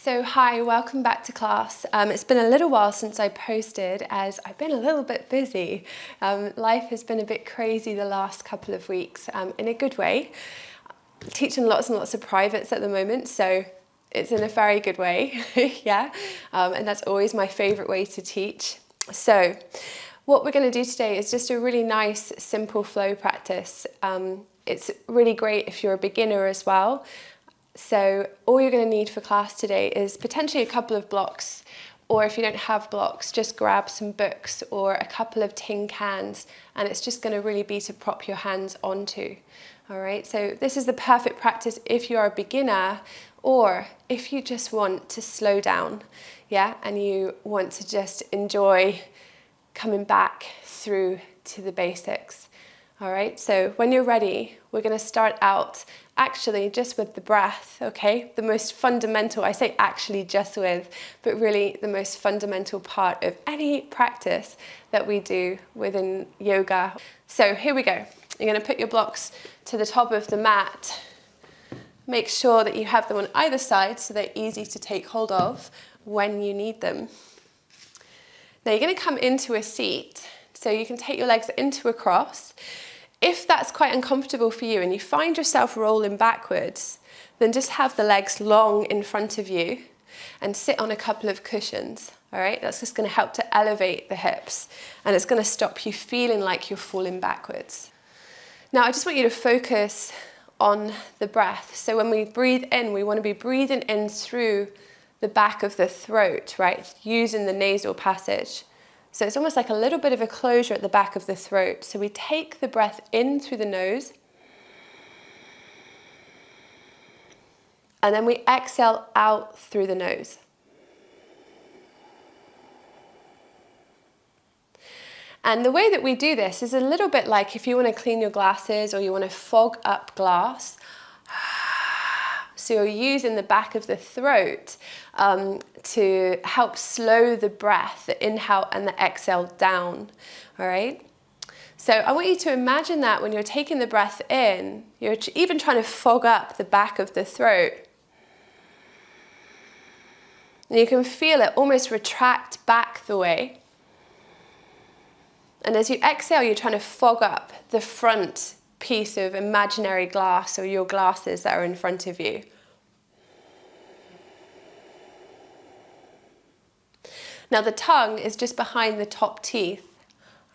So hi, welcome back to class. It's been a little while since I posted as I've been a little bit busy. Life has been a bit crazy the last couple of weeks in a good way. I'm teaching lots and lots of privates at the moment, so it's in a very good way, yeah. And that's always my favourite way to teach. So what we're going to do today is just a really nice, simple flow practice. It's really great if you're a beginner as well. So all you're going to need for class today is potentially a couple of blocks, or if you don't have blocks, just grab some books or a couple of tin cans, and it's just going to really be to prop your hands onto. All right, so this is the perfect practice if you're a beginner or if you just want to slow down, yeah, and you want to just enjoy coming back through to the basics. All right, so when you're ready, we're going to start out actually just with the breath, okay? The most fundamental, I say actually just with, but really the most fundamental part of any practice that we do within yoga. So here we go. You're going to put your blocks to the top of the mat. Make sure that you have them on either side so they're easy to take hold of when you need them. Now you're going to come into a seat. So you can take your legs into a cross. If that's quite uncomfortable for you and you find yourself rolling backwards, then just have the legs long in front of you and sit on a couple of cushions. All right, that's just going to help to elevate the hips and it's going to stop you feeling like you're falling backwards. Now I just want you to focus on the breath. So when we breathe in, we want to be breathing in through the back of the throat, right? Using the nasal passage. So it's almost like a little bit of a closure at the back of the throat. So we take the breath in through the nose. And then we exhale out through the nose. And the way that we do this is a little bit like if you want to clean your glasses or you want to fog up glass. So you're using the back of the throat to help slow the breath, the inhale and the exhale down, all right? So I want you to imagine that when you're taking the breath in, you're even trying to fog up the back of the throat. And you can feel it almost retract back the way. And as you exhale, you're trying to fog up the front piece of imaginary glass or your glasses that are in front of you. Now the tongue is just behind the top teeth,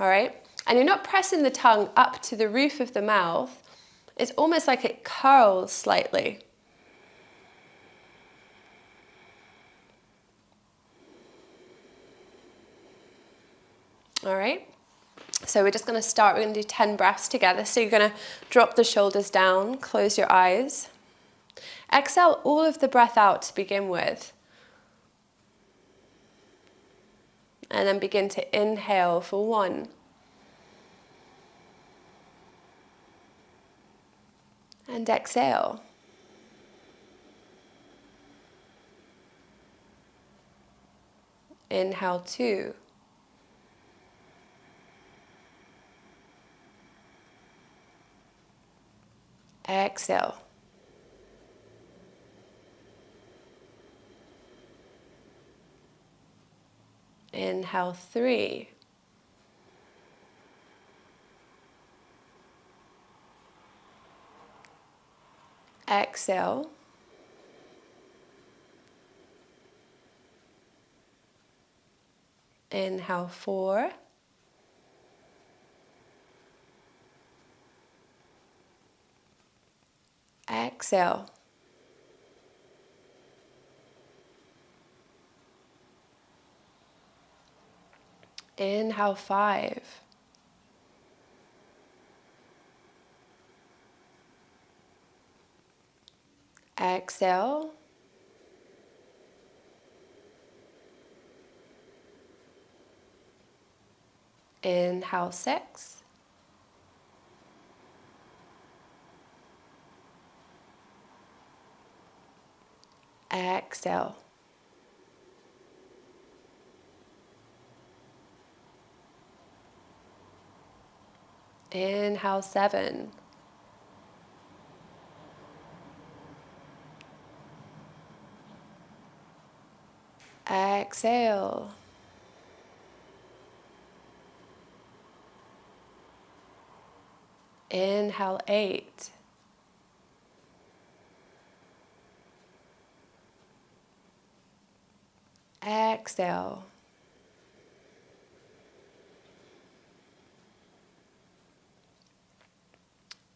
all right? And you're not pressing the tongue up to the roof of the mouth. It's almost like it curls slightly. All right? So we're just going to start. We're going to do 10 breaths together. So you're going to drop the shoulders down, close your eyes. Exhale all of the breath out to begin with. And then begin to inhale for 1. And exhale. Inhale 2. Exhale. Inhale 3. Exhale. Inhale 4. Exhale. Inhale 5. Exhale. Inhale 6. Exhale. Inhale 7. Exhale. Inhale, 8. Exhale.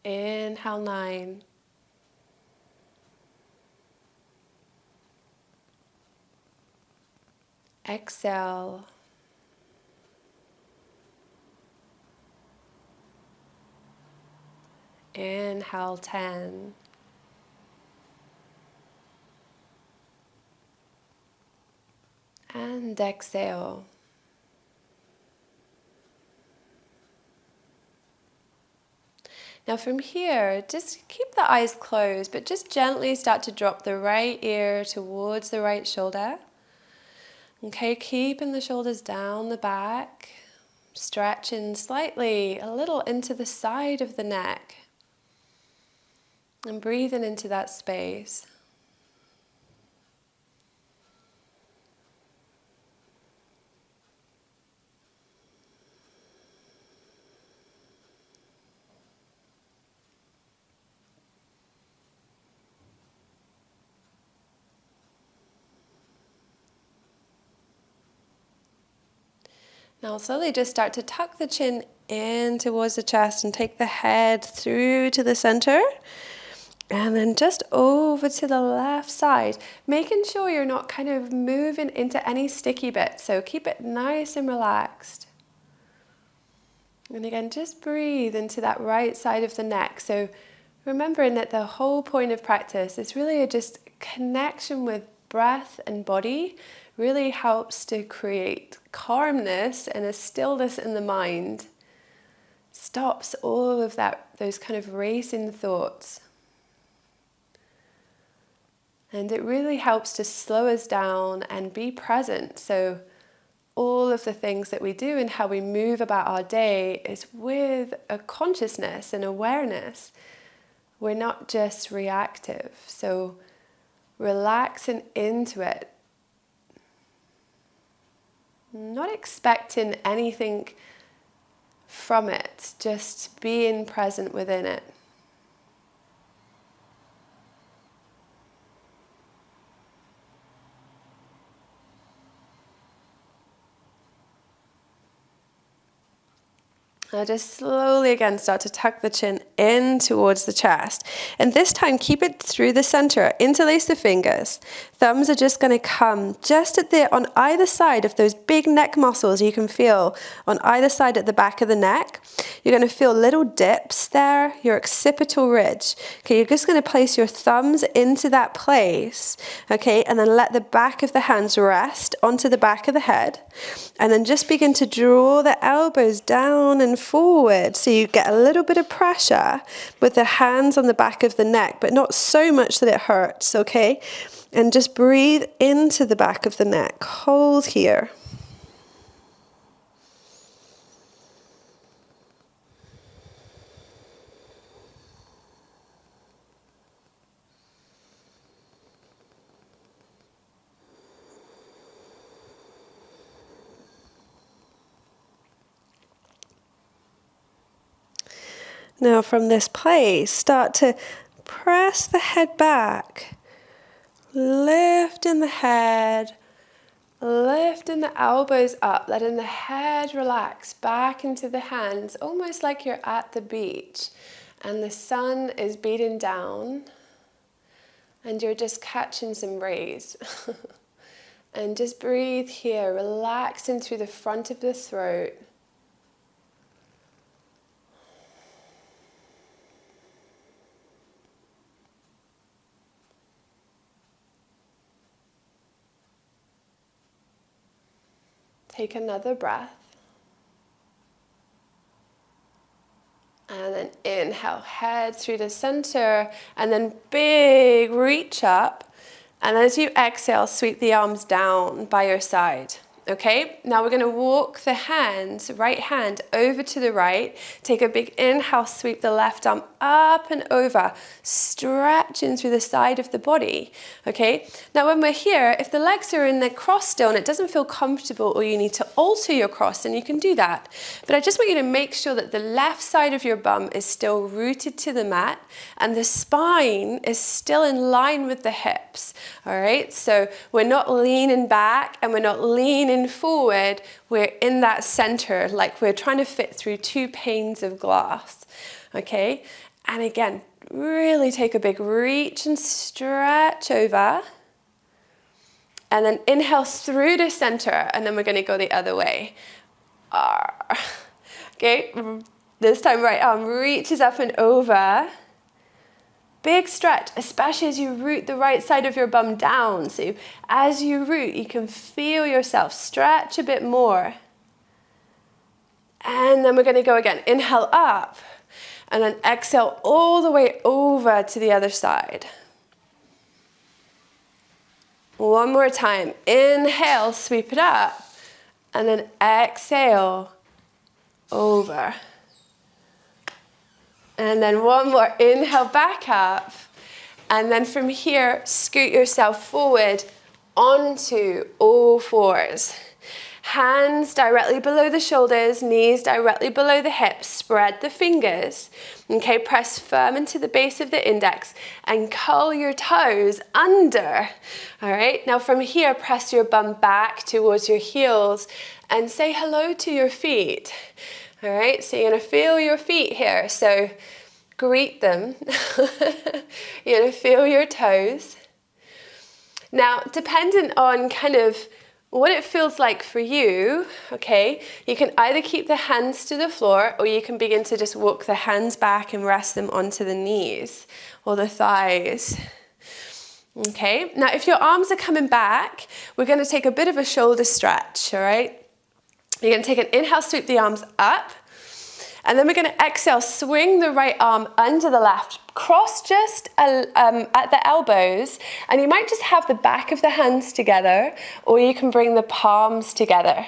Inhale, 9. Exhale. Inhale, 10. And exhale. Now from here, just keep the eyes closed, but just gently start to drop the right ear towards the right shoulder. Okay, keeping the shoulders down the back, stretching slightly a little into the side of the neck, and breathing into that space. Now slowly just start to tuck the chin in towards the chest and take the head through to the center. And then just over to the left side, making sure you're not kind of moving into any sticky bits. So keep it nice and relaxed. And again, just breathe into that right side of the neck. So remembering that the whole point of practice is really just connection with breath and body. Really helps to create calmness and a stillness in the mind. Stops all of those kind of racing thoughts. And it really helps to slow us down and be present. So all of the things that we do and how we move about our day is with a consciousness and awareness. We're not just reactive. So relaxing into it. Not expecting anything from it, just being present within it. Now just slowly again start to tuck the chin in towards the chest. And this time keep it through the center, interlace the fingers. Thumbs are just going to come just on either side of those big neck muscles you can feel on either side at the back of the neck. You're going to feel little dips there, your occipital ridge. Okay, you're just going to place your thumbs into that place, okay, and then let the back of the hands rest onto the back of the head. And then just begin to draw the elbows down and forward so you get a little bit of pressure with the hands on the back of the neck, but not so much that it hurts, okay? And just breathe into the back of the neck. Hold here. Now from this place, start to press the head back, lifting the head, lifting the elbows up, letting the head relax back into the hands, almost like you're at the beach and the sun is beating down and you're just catching some rays. And just breathe here, relaxing through the front of the throat. Take another breath. And then inhale, head through the center, and then big reach up. And as you exhale, sweep the arms down by your side. Okay, now we're going to walk the hands, right hand over to the right. Take a big inhale, sweep the left arm up and over, stretching through the side of the body. Okay, now when we're here, if the legs are in the cross still and it doesn't feel comfortable or you need to alter your cross, then you can do that. But I just want you to make sure that the left side of your bum is still rooted to the mat and the spine is still in line with the hips. All right, so we're not leaning back and we're not leaning forward, we're in that center, like we're trying to fit through two panes of glass. Okay, and again, really take a big reach and stretch over, and then inhale through the center, and then we're going to go the other way. Okay, this time right arm reaches up and over. Big stretch, especially as you root the right side of your bum down. So as you root, you can feel yourself stretch a bit more. And then we're going to go again. Inhale up, and then exhale all the way over to the other side. One more time. Inhale, sweep it up, and then exhale over. And then one more, inhale back up. And then from here, scoot yourself forward onto all fours. Hands directly below the shoulders, knees directly below the hips, spread the fingers. Okay, press firm into the base of the index and curl your toes under. All right, now from here, press your bum back towards your heels and say hello to your feet. All right, so you're going to feel your feet here. So greet them. You're going to feel your toes. Now, dependent on kind of what it feels like for you, okay, you can either keep the hands to the floor or you can begin to just walk the hands back and rest them onto the knees or the thighs. Okay, now if your arms are coming back, we're going to take a bit of a shoulder stretch, all right? You're going to take an inhale, sweep the arms up, and then we're going to exhale, swing the right arm under the left, cross just at the elbows, and you might just have the back of the hands together, or you can bring the palms together.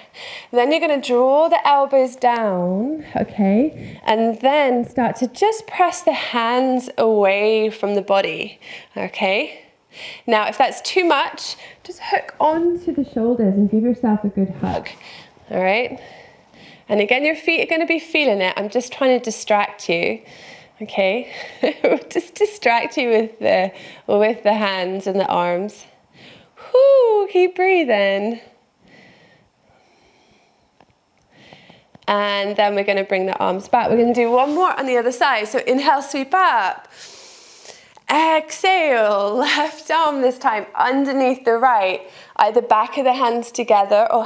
Then you're going to draw the elbows down, okay, and then start to just press the hands away from the body, okay? Now, if that's too much, just hook onto the shoulders and give yourself a good hug. All right, and again, your feet are going to be feeling it. I'm just trying to distract you, okay? Just distract you with the hands and the arms. Whoo, keep breathing. And then we're going to bring the arms back. We're going to do one more on the other side. So inhale, sweep up. Exhale, left arm this time underneath the right, either back of the hands together or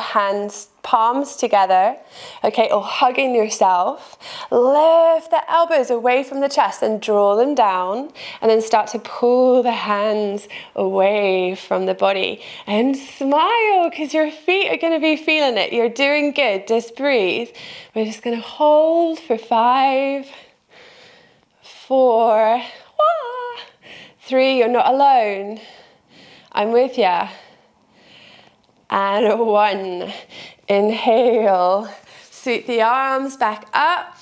palms together, okay, or hugging yourself. Lift the elbows away from the chest and draw them down, and then start to pull the hands away from the body and smile because your feet are going to be feeling it. You're doing good. Just breathe. We're just going to hold for 5, 4, 3, you're not alone. I'm with ya. And 1. Inhale. Sweep the arms back up.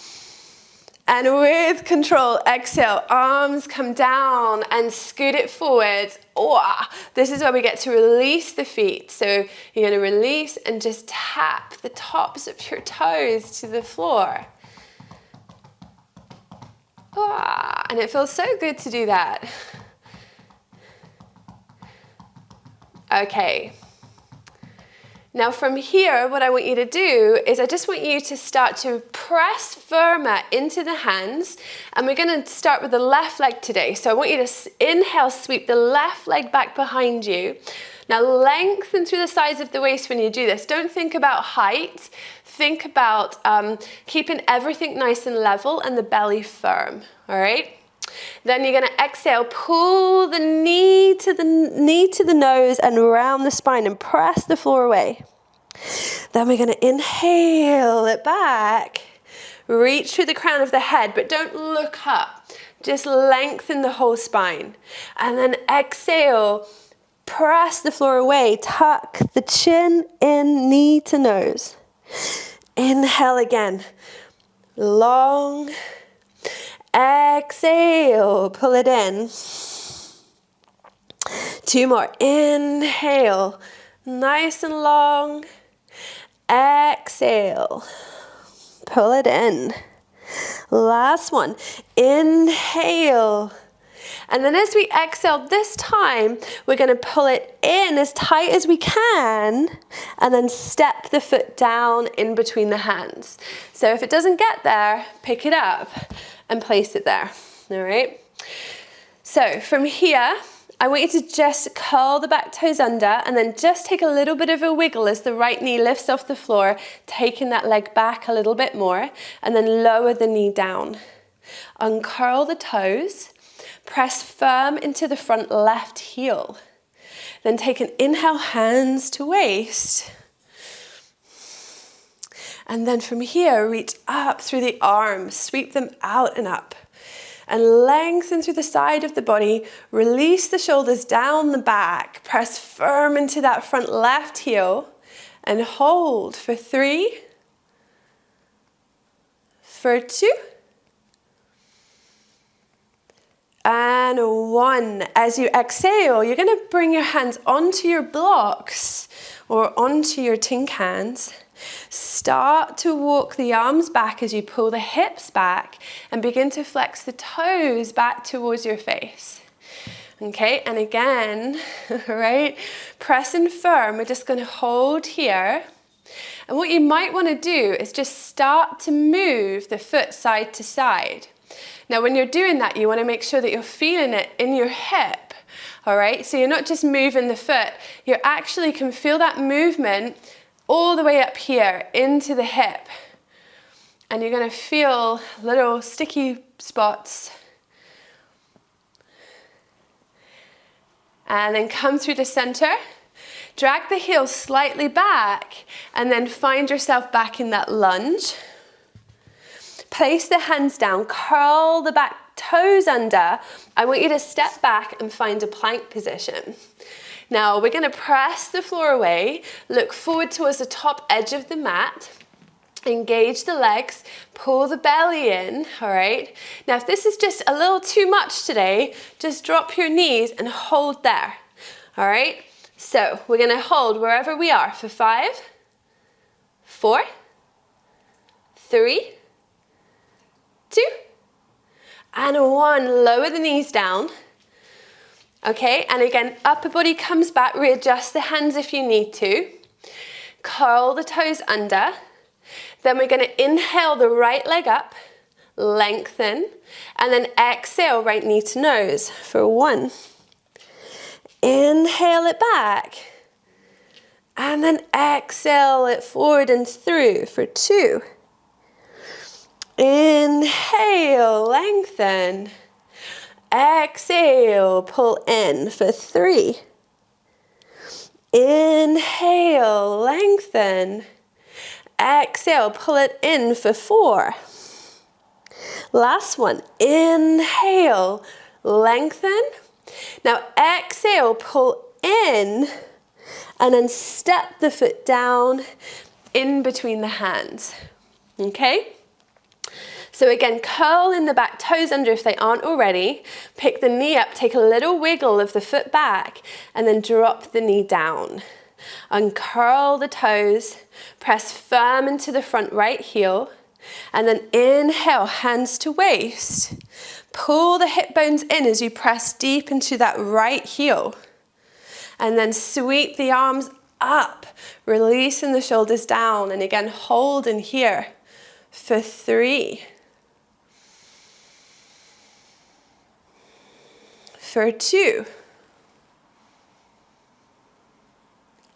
And with control, exhale. Arms come down and scoot it forward. Oh, this is where we get to release the feet. So you're going to release and just tap the tops of your toes to the floor. Oh, and it feels so good to do that. Okay, now from here, what I want you to do is I just want you to start to press firmer into the hands, and we're going to start with the left leg today. So I want you to inhale, sweep the left leg back behind you. Now lengthen through the sides of the waist when you do this. Don't think about height. Think about keeping everything nice and level and the belly firm, all right? Then you're going to exhale, pull the knee to the nose and around the spine and press the floor away. Then we're going to inhale it back, reach through the crown of the head, but don't look up. Just lengthen the whole spine. And then exhale, press the floor away. Tuck the chin in, knee to nose. Inhale again. Long. Exhale, pull it in. 2 more. Inhale, nice and long. Exhale, pull it in. Last one. Inhale. And then as we exhale this time, we're going to pull it in as tight as we can and then step the foot down in between the hands. So if it doesn't get there, pick it up and place it there. All right. So from here, I want you to just curl the back toes under and then just take a little bit of a wiggle as the right knee lifts off the floor, taking that leg back a little bit more, and then lower the knee down. Uncurl the toes, press firm into the front left heel. Then take an inhale, hands to waist. And then from here, reach up through the arms, sweep them out and up. And lengthen through the side of the body, release the shoulders down the back, press firm into that front left heel, and hold for 3, for 2, and 1. As you exhale, you're going to bring your hands onto your blocks or onto your tin cans. Start to walk the arms back as you pull the hips back and begin to flex the toes back towards your face. Okay, and again, right, press and firm. We're just going to hold here. And what you might want to do is just start to move the foot side to side. Now, when you're doing that, you want to make sure that you're feeling it in your hip. All right, so you're not just moving the foot, you actually can feel that movement all the way up here into the hip. And you're going to feel little sticky spots. And then come through the center. Drag the heels slightly back and then find yourself back in that lunge. Place the hands down, curl the back toes under. I want you to step back and find a plank position. Now we're going to press the floor away, look forward towards the top edge of the mat, engage the legs, pull the belly in, all right? Now if this is just a little too much today, just drop your knees and hold there, all right? So we're going to hold wherever we are for 5, 4, 3, 2, and 1. Lower the knees down. Okay, and again, upper body comes back, readjust the hands if you need to. Curl the toes under. Then we're going to inhale the right leg up, lengthen, and then exhale right knee to nose for 1. Inhale it back, and then exhale it forward and through for 2. Inhale, lengthen. Exhale, pull in for 3. Inhale, lengthen. Exhale, pull it in for 4. Last one. Inhale, lengthen. Now exhale, pull in, and then step the foot down in between the hands. Okay? So again, curl in the back toes under if they aren't already. Pick the knee up, take a little wiggle of the foot back, and then drop the knee down. Uncurl the toes, press firm into the front right heel, and then inhale, hands to waist. Pull the hip bones in as you press deep into that right heel. And then sweep the arms up, releasing the shoulders down, and again, hold in here for 3. For 2.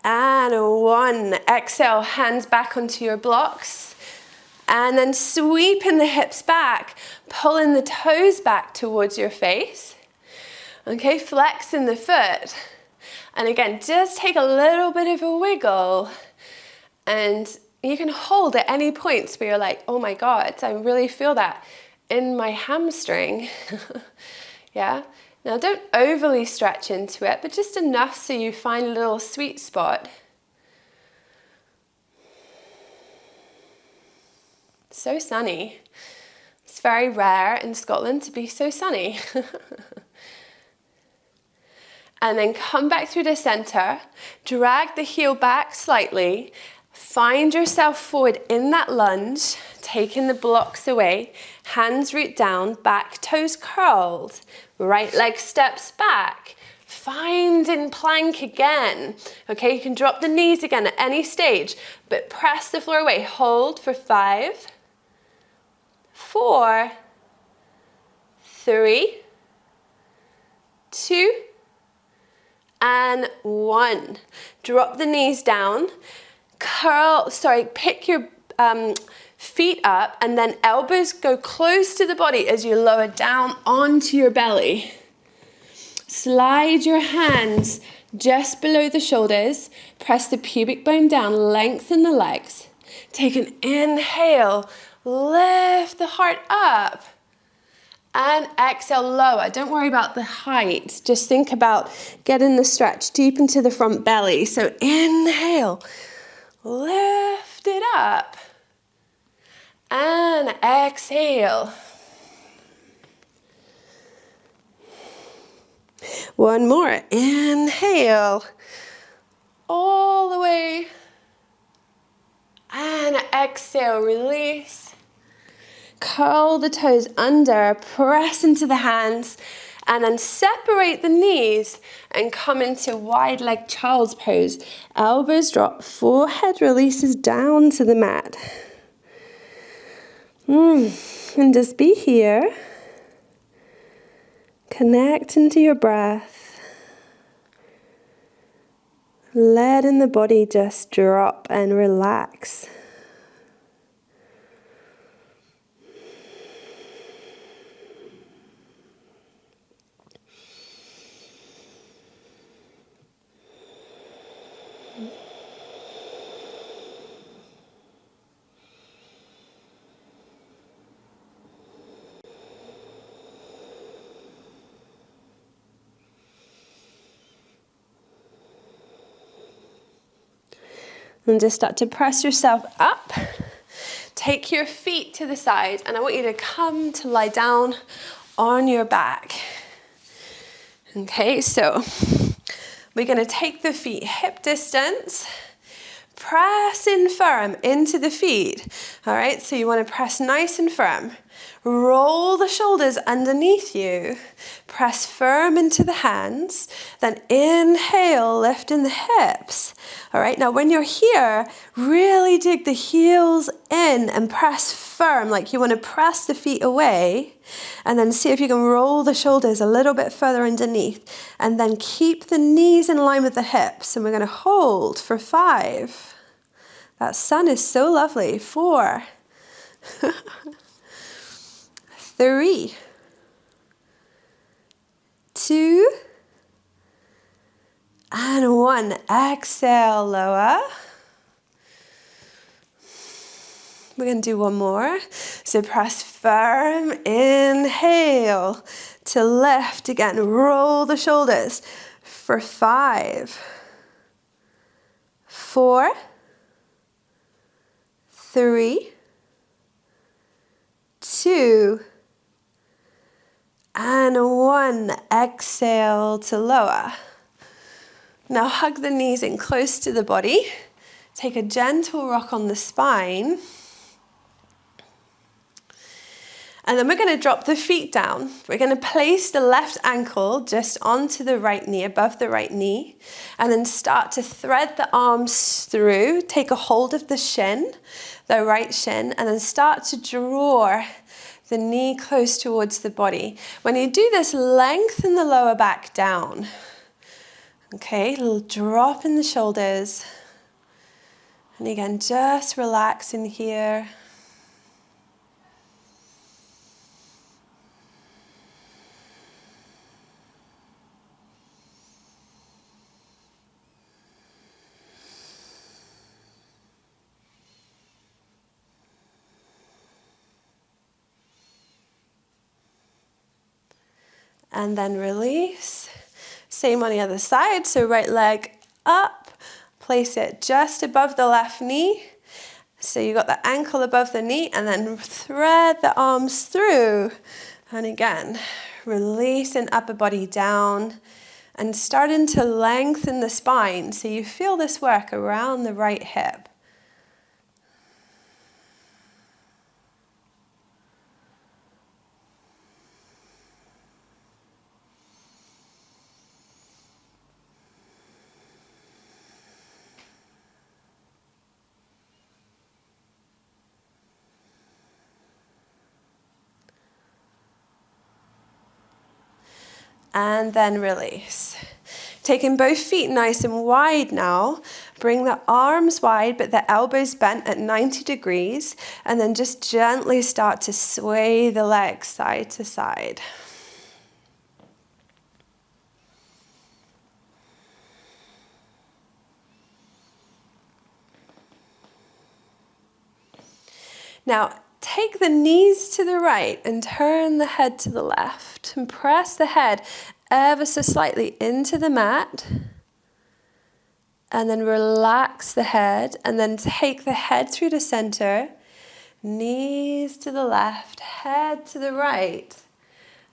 And 1. Exhale, hands back onto your blocks. And then sweeping the hips back, pulling the toes back towards your face. Okay, flexing the foot. And again, just take a little bit of a wiggle. And you can hold at any points where you're like, oh my God, I really feel that in my hamstring. Yeah. Now don't overly stretch into it, but just enough so you find a little sweet spot. So sunny. It's very rare in Scotland to be so sunny. And then come back through the center, drag the heel back slightly, find yourself forward in that lunge, taking the blocks away, hands root down, back toes curled, right leg steps back, find in plank again. Okay, you can drop the knees again at any stage, but press the floor away. Hold for 5, 4, 3, 2, and 1. Drop the knees down, pick your feet up, and then elbows go close to the body as you lower down onto your belly. Slide your hands just below the shoulders, press the pubic bone down, lengthen the legs. Take an inhale, lift the heart up. And exhale, lower. Don't worry about the height. Just think about getting the stretch deep into the front belly. So inhale, lift it up. And exhale. One more. Inhale. All the way. And exhale, release. Curl the toes under, press into the hands, and then separate the knees and come into wide leg child's pose. Elbows drop, forehead releases down to the mat. And just be here. Connect into your breath. Letting the body just drop and relax. And just start to press yourself up. Take your feet to the side, and I want you to come to lie down on your back. Okay, so we're going to take the feet hip distance. Press in firm into the feet. All right, so you want to press nice and firm. Roll the shoulders underneath you. Press firm into the hands. Then inhale, lifting the hips. All right, now when you're here, really dig the heels in and press firm, like you want to press the feet away. And then see if you can roll the shoulders a little bit further underneath. And then keep the knees in line with the hips. And we're going to hold for 5. That sun is so lovely. 4. 3, 2, and 1. Exhale, lower. We're going to do one more. So press firm, inhale to lift again. Roll the shoulders for 5, 4, 3, 2, and 1. Exhale to lower. Now hug the knees in close to the body. Take a gentle rock on the spine. And then we're going to drop the feet down. We're going to place the left ankle just onto the right knee, above the right knee. And then start to thread the arms through. Take a hold of the shin, the right shin, and then start to draw the knee close towards the body. When you do this, lengthen the lower back down. Okay, a little drop in the shoulders. And again, just relax in here. And then release. Same on the other side. So right leg up, place it just above the left knee. So you got the ankle above the knee, and then thread the arms through. And again, releasing upper body down and starting to lengthen the spine. So you feel this work around the right hip. And then release. Taking both feet nice and wide now. Bring the arms wide, but the elbows bent at 90 degrees. And then just gently start to sway the legs side to side. Now, take the knees to the right and turn the head to the left. And press the head ever so slightly into the mat. And then relax the head. And then take the head through the center. Knees to the left, head to the right.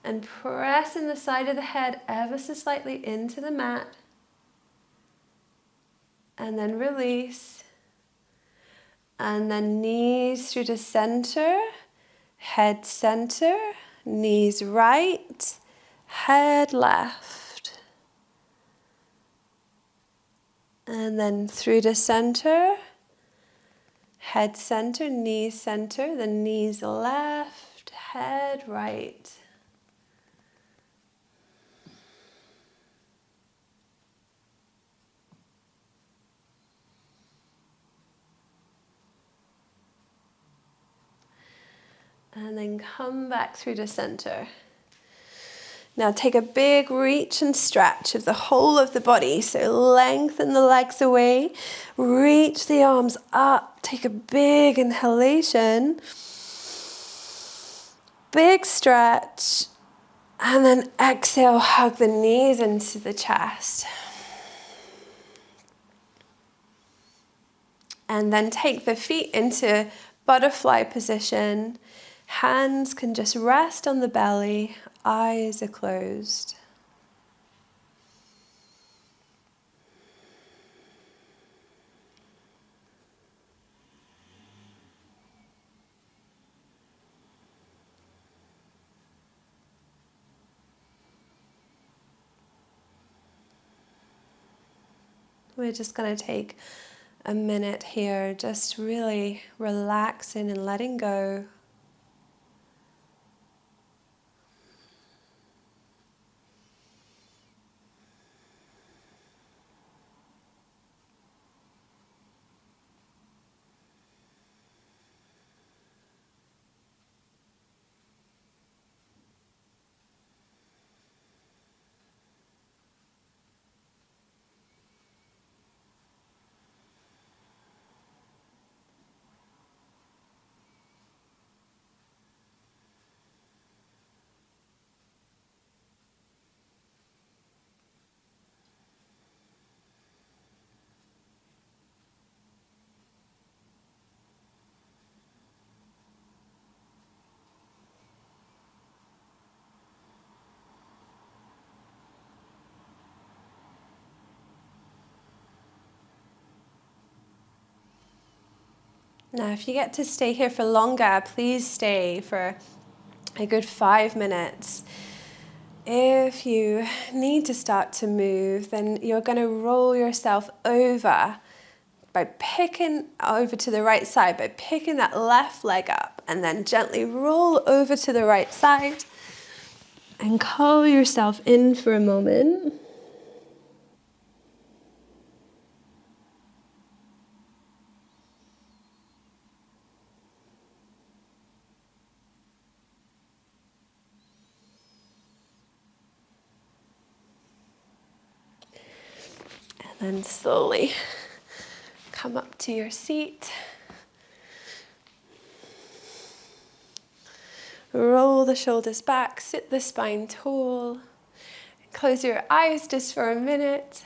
And pressing the side of the head ever so slightly into the mat. And then release. And then knees through the center, head center, knees right, head left. And then through the center, head center, knees center, the knees left, head right. And then come back through the center. Now take a big reach and stretch of the whole of the body. So lengthen the legs away, reach the arms up, take a big inhalation, big stretch, and then exhale, hug the knees into the chest. And then take the feet into butterfly position. Hands can just rest on the belly, eyes are closed. We're just going to take a minute here, just really relaxing and letting go. Now, if you get to stay here for longer, please stay for a good 5 minutes. If you need to start to move, then you're going to roll yourself over by picking over to the right side, by picking that left leg up, and then gently roll over to the right side and curl yourself in for a moment. And then slowly come up to your seat. Roll the shoulders back, sit the spine tall. Close your eyes just for a minute.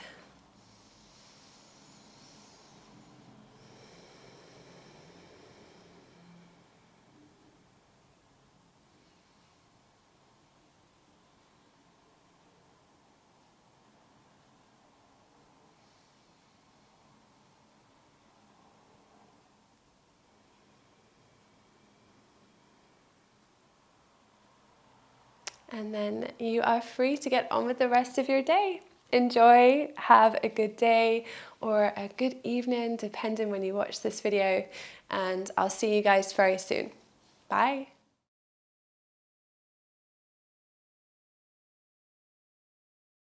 And then you are free to get on with the rest of your day. Enjoy, have a good day or a good evening, depending when you watch this video. And I'll see you guys very soon. Bye.